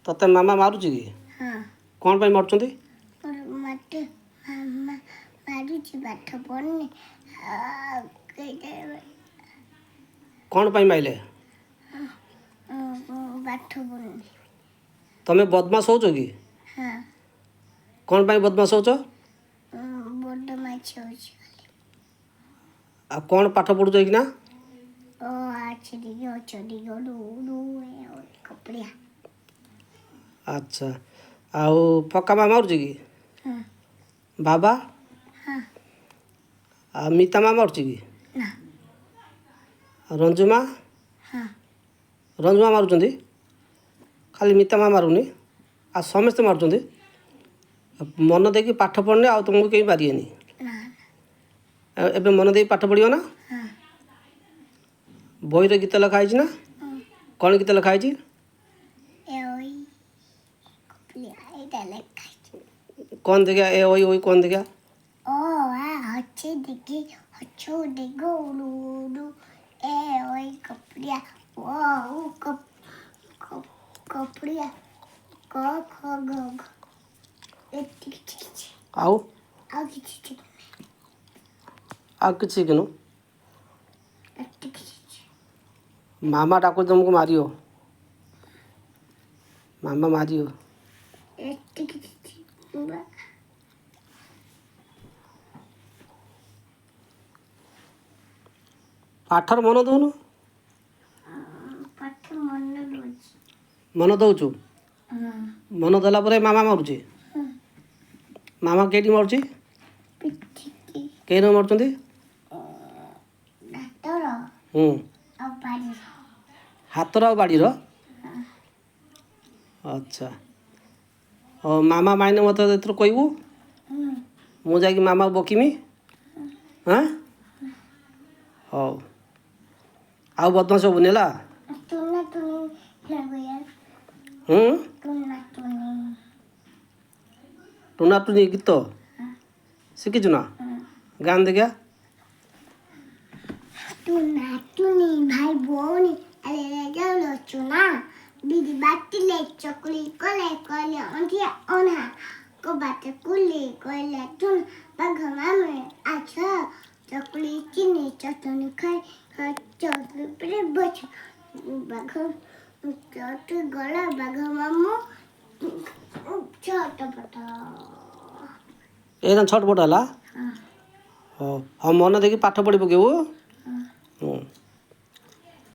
तते मामा मारुची कि हाँ कौन पाई मारुचंती और मत मामा मारुची पाठ पढ़ने कौन पाई माइले पाठ पढ़ने तमे बदमाश होचो कि हाँ कौन पाई बदमाश होचो बड़ माछ होची आ कौन पाठ पढ़ुच कि ना ओ आछड़ी गो चढ़ी गो डू डू कपड़िया अच्छा आउ पक्का मामा मारुची कि हाँ बाबा हाँ आ मीता मामा मारुची कि ना रंजू माँ हाँ रंजू माँ मारुचंती खाली मीता माँ मारुनी आ समस्ते मारुचंती मन देकी पाठ पढ़ने आ तुमको कहीं मारिएनी ना एबे मन देकी पाठ पढ़ियो ना हाँ बही रे गीत लिखा है ना कौन गीत लिखा है ओई कपड़िया इधर लिखा कौन देखा ए ओई ओई कौन देखा ओ आ अच्छे दिखे अच्छो देखो डू ए ओई कपड़िया ओ कपड़िया क ख ग आउ ଆଉ କିଛି ଆଉ କିଛି କିନୁ मामा डाको तुमको मारियो मामा मारियो पाठर मन दौनु ପାଠ ମନେ ରହୁଛି मन दौचु मन देला परे मामा मारुची मामा केटी मारुची ପିଠିକି कई न मारुचंती ହାତର ଆଉ ବାଡ଼ିର हातर आ बाड़ीर अच्छा हाँ मामा माइने मत एथर कहबू मु जाकि मामा बकिमी हाँ हौ आउ बदमाश हेबुनि है ଟୁନା ଟୁନି ଲଗେଇବା ଟୁନା ଟୁନି टुना टुनी गीत शिखिचु ना गान देखिया ଟୁନା ଟୁନି ଭାଇ ଭଉଣୀ ଆଲେ ଯାଉଛୁ ନା ଦିଦି ବାଟିଲେ ଚକୁଳି କଲେ କହିଲେ ଅନ୍ଧିଆ ଅନା କବାଟ କୁଲି କହିଲେ ଟୁନା ବାଘ ମାମେ ଆଛ ଚକୁଳି ଚିନି ଚଟଣି ଖାଇ ଚଟଣି ଉପରେ ବଛ ବାଘ ଚଟୁ ଗଲା ବାଘ ମାମୁ ଛଟପଟ छटपट है हाँ हाँ मन देखी पाठ पढ़ी पकेबू